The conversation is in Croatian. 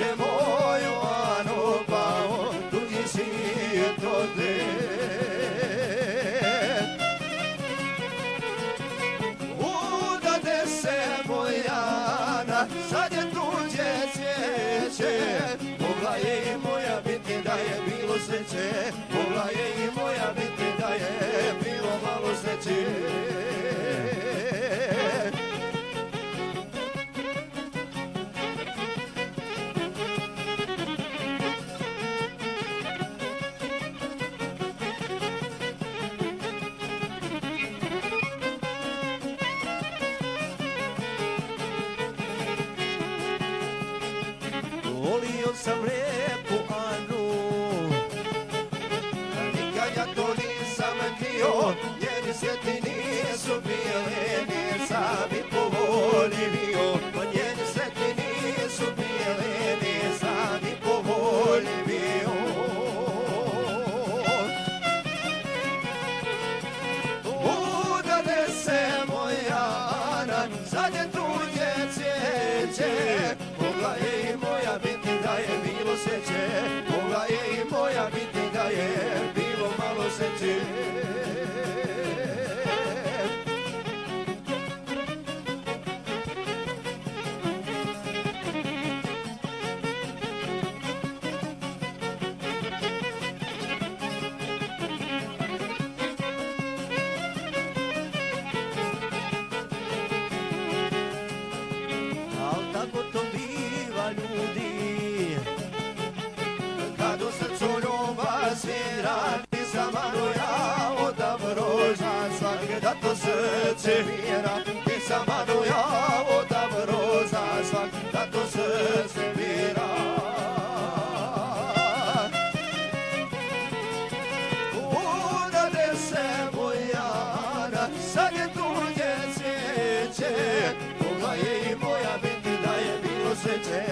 sreće moju Anu, pa drugi svijet ode. Udade se moja Ana, sad je tuđe cvijeće, mogla je i moja biti da je bilo sreće, mogla je i moja biti da je bilo malo sreće. Volio sam lijepu Anu, nikad ja to nisam htio, njeni svijeti nisu bili, nisam i povolio. Njeni svijeti nisu bili, nisam i povolio. Udade se moja Ana, sad je tuđe cvijeće, mogla je i moja biti da je bilo sreće, mogla je i moja biti da je bilo malo sreće. Al tako to biva ljudi, kad u srcu ljubav svira, nisam Anu ja odavno za svake, da to srce vira. Nisam Anu ja odavno za svake, da to srce vira. Udade se moja Ana, sad je tuđe cvijeće, mogla je i moja biti da je bilo sreće,